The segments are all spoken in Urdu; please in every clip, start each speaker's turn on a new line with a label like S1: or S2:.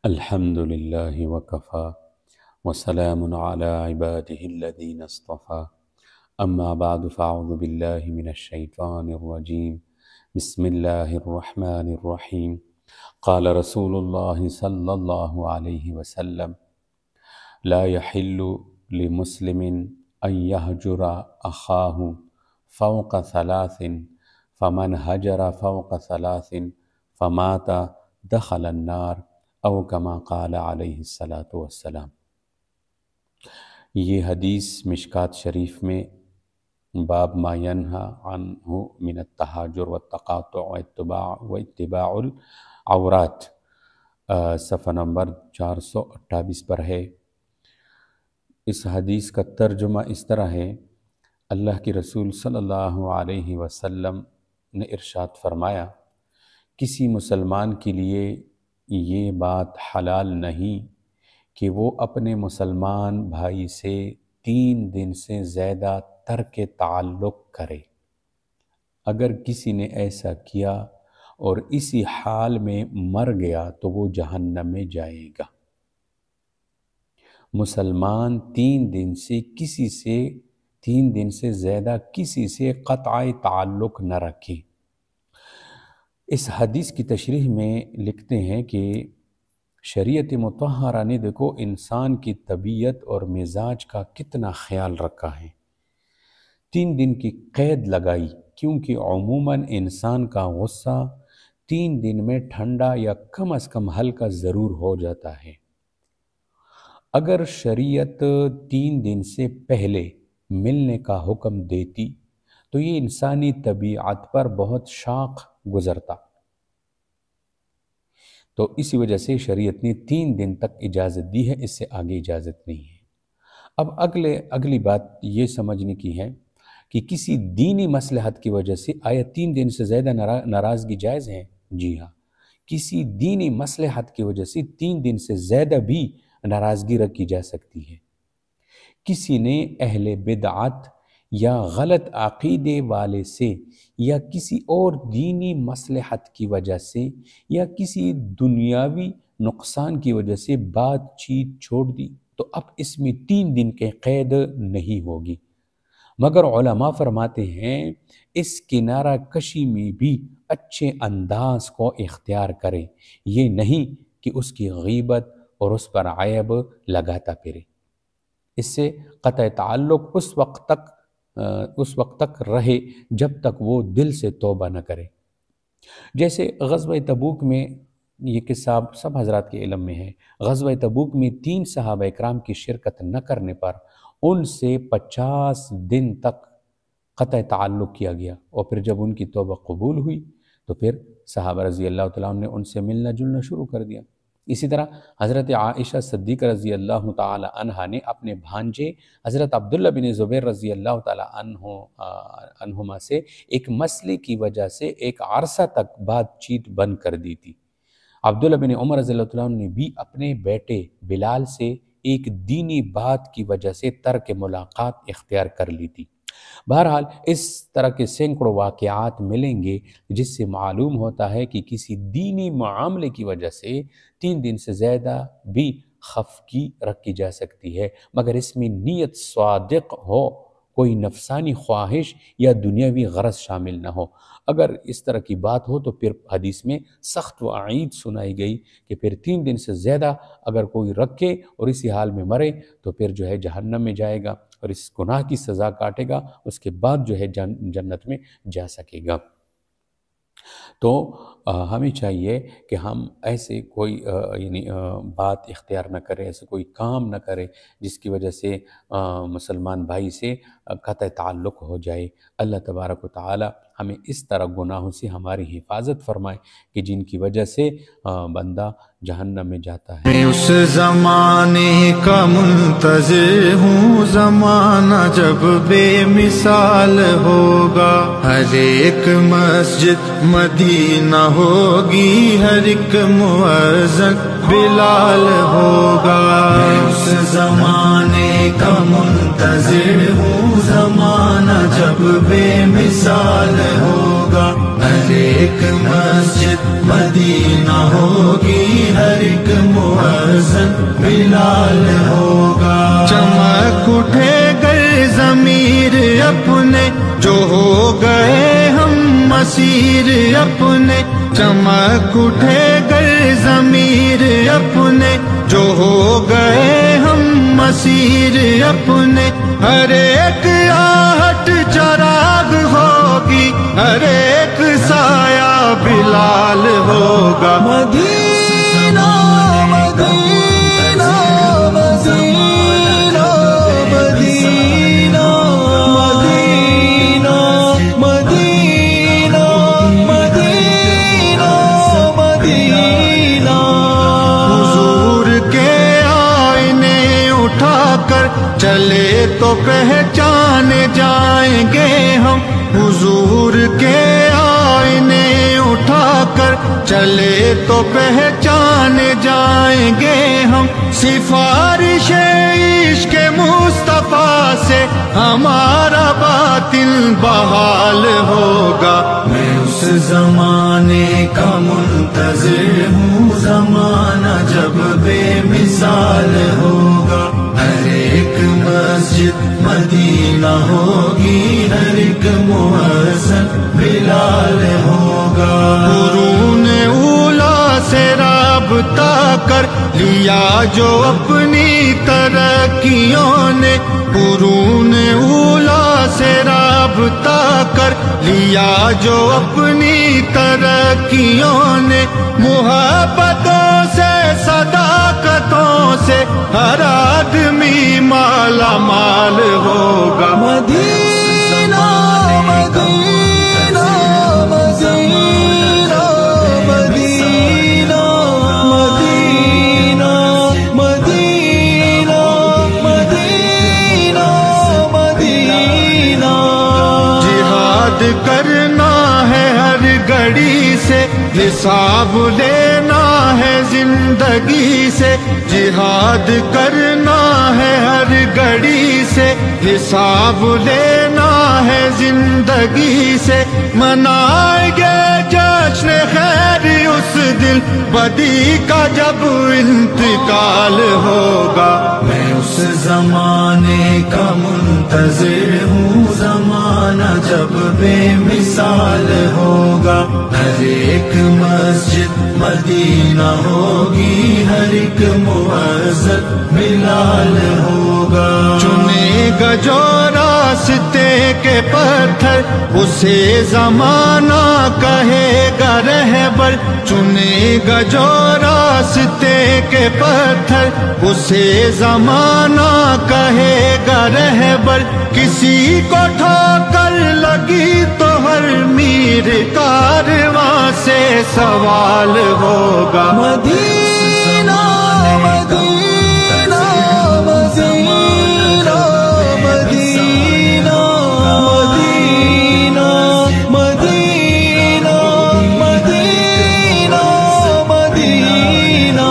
S1: الحمد لله وكفى وسلام على عباده الذين اصطفى أما بعد فأعوذ بالله من الشيطان الرجيم بسم الله الرحمن الرحيم قال رسول الله صلى الله عليه وسلم لا يحل لمسلم أن يهجر أخاه فوق ثلاث فمن هجر فوق ثلاث فمات دخل النار او کما قال علیہ الصلاۃ والسلام۔ یہ حدیث مشکات شریف میں باب ما ینہا عنہ من التہاجر والتقاطع واتباع العورات صفحہ نمبر 428 پر ہے۔ اس حدیث کا ترجمہ اس طرح ہے، اللہ کے رسول صلی اللہ علیہ وسلم نے ارشاد فرمایا، کسی مسلمان کے لیے یہ بات حلال نہیں کہ وہ اپنے مسلمان بھائی سے 3 دن سے زیادہ ترک تعلق کرے۔ اگر کسی نے ایسا کیا اور اسی حال میں مر گیا تو وہ جہنم میں جائے گا۔ مسلمان 3 دن سے زیادہ کسی سے قطع تعلق نہ رکھے۔ اس حدیث کی تشریح میں لکھتے ہیں کہ شریعت مطہرہ نے دیکھو انسان کی طبیعت اور مزاج کا کتنا خیال رکھا ہے۔ 3 دن کی قید لگائی، کیونکہ عموماً انسان کا غصہ 3 دن میں ٹھنڈا یا کم از کم ہلکا ضرور ہو جاتا ہے۔ اگر شریعت 3 دن سے پہلے ملنے کا حکم دیتی تو یہ انسانی طبیعت پر بہت شاق گزرتا، تو اسی وجہ سے شریعت نے 3 دن تک اجازت دی ہے، اس سے آگے اجازت نہیں ہے۔ اب اگلی بات یہ سمجھنے کی ہے کہ کسی دینی مصلحت کی وجہ سے آیا 3 دن سے زیادہ ناراضگی جائز ہے؟ جی ہاں، کسی دینی مصلحت کی وجہ سے 3 دن سے زیادہ بھی ناراضگی رکھی جا سکتی ہے۔ کسی نے اہل بدعت یا غلط عقیدے والے سے یا کسی اور دینی مصلحت کی وجہ سے یا کسی دنیاوی نقصان کی وجہ سے بات چیت چھوڑ دی تو اب اس میں 3 دن کے قید نہیں ہوگی، مگر علماء فرماتے ہیں اس کنارہ کشی میں بھی اچھے انداز کو اختیار کرے، یہ نہیں کہ اس کی غیبت اور اس پر عیب لگاتا پھرے۔ اس سے قطع تعلق اس وقت تک رہے جب تک وہ دل سے توبہ نہ کرے۔ جیسے غزوہ تبوک میں، یہ قصہ سب حضرات کے علم میں ہے، غزوہ تبوک میں 3 صحابہ اکرام کی شرکت نہ کرنے پر ان سے 50 دن تک قطع تعلق کیا گیا، اور پھر جب ان کی توبہ قبول ہوئی تو پھر صحابہ رضی اللہ تعالیٰ عنہ نے ان سے ملنا جلنا شروع کر دیا۔ اسی طرح حضرت عائشہ صدیقہ رضی اللہ تعالی عنہا نے اپنے بھانجے حضرت عبداللہ بن زبیر رضی اللہ تعالی عنہما سے ایک مسئلے کی وجہ سے ایک عرصہ تک بات چیت بند کر دی تھی۔ عبداللہ بن عمر رضی اللہ تعالیٰ عنہ نے بھی اپنے بیٹے بلال سے ایک دینی بات کی وجہ سے ترک ملاقات اختیار کر لی تھی۔ بہرحال اس طرح کے سینکڑوں واقعات ملیں گے جس سے معلوم ہوتا ہے کہ کسی دینی معاملے کی وجہ سے 3 دن سے زیادہ بھی خفگی رکھی جا سکتی ہے، مگر اس میں نیت صادق ہو، کوئی نفسانی خواہش یا دنیاوی غرض شامل نہ ہو۔ اگر اس طرح کی بات ہو تو پھر حدیث میں سخت وعید سنائی گئی کہ پھر 3 دن سے زیادہ اگر کوئی رکھے اور اسی حال میں مرے تو پھر جو ہے جہنم میں جائے گا اور اس گناہ کی سزا کاٹے گا، اس کے بعد جو ہے جنت میں جا سکے گا۔ تو ہمیں چاہیے کہ ہم ایسے کوئی بات اختیار نہ کریں، ایسے کوئی کام نہ کریں جس کی وجہ سے مسلمان بھائی سے قطع تعلق ہو جائے۔ اللہ تبارک و تعالی ہمیں اس طرح گناہوں سے ہماری حفاظت فرمائے کہ جن کی وجہ سے بندہ جہنم میں جاتا ہے۔
S2: میں اس زمانے کا منتظر ہوں، زمانہ جب بے مثال ہوگا، ہر ایک مسجد مدینہ ہوگی، ہر ایک مؤذن بلال ہوگا۔ میں اس زمانے کا منتظر ہوں، زمانہ جب بے مثال ہوگا، ہر ایک مسجد مدینہ ہوگی، ہر ایک مؤذن بلال ہوگا. چمک اٹھے گر ضمیر اپنے جو ہو گئے ہم مسیر اپنے. چمک اٹھے گر ضمیر اپنے جو ہو گئے ہم مسیر اپنے. ہر ایک آہٹ چراغ ہوگی, ہر ایک سایہ بلال ہوگا. مدینہ مدینہ مدینہ مدینہ مدینہ مدینہ مدینہ مدینہ. حضور کے آئینے اٹھا کر چلے تو پہچانے جائیں گے ہم. حضور کے آئینے اٹھا کر چلے تو پہچانے جائیں گے ہم. سفارش عشق مصطفیٰ سے ہمارا باطن بحال ہوگا. میں اس زمانے کا منتظر ہوں, زمانہ جب بے مثال ہوگا. ہر ایک مسجد مدینہ ہوگی, ہر ایک مؤذن بلال ہوگا. قرون اولا سے رابطہ کر لیا جو اپنی ترقیوں نے. قرون اولا سے رابطہ کر لیا جو اپنی ترقیوں نے. محبتوں سے صداقتوں سے ہر آدمی مالا مال ہوگا. مدینہ مدینہ مدینہ مدینہ مدینہ مدینہ مدینہ مدینہ. جہاد کرنا ہے ہر گھڑی سے, حساب لینا ہے زندگی سے. جہاد کرنا ہے ہر گھڑی سے, حساب لینا ہے زندگی سے. منائیں گے جشن خیر اس دن بدی کا جب انتقال ہوگا. میں اس زمانے کا منتظر ہوں, زمانہ جب بے مثال ہوگا. ہر ایک مسجد مدینہ ہوگی, ہر ایک مؤذن بلال ہوگا. چنے گا جو راستے کے پتھر اسے زمانہ کہے گا رہبر. چنے گا جو راستے کے پتھر اسے زمانہ کہے گا رہبر. کسی کو ٹھوکر لگی تو ہر میر کارواں سے سوال ہوگا. مدینہ مدینہ مدینہ مدینہ مدینہ مدینہ مدینہ مدینہ.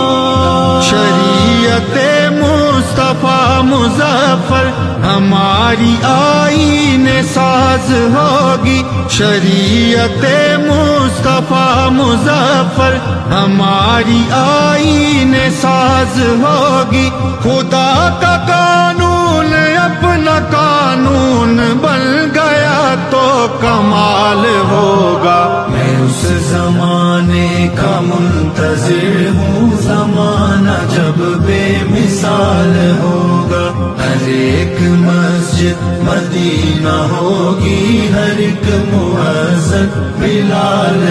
S2: شریعت مصطفیٰ مظفر ہماری آئین ساز ہوگی. شریعت مصطفیٰ مظفر ہماری آئین ساز ہوگی. خدا کا قانون اپنا قانون بن گیا تو کمال ہوگا. میں اس زمانے کا منتظر ہوں, زمانہ جب بے مثال ہوگا. ہر ایک مسجد مدینہ ہوگی, ہر ایک مؤذن بلال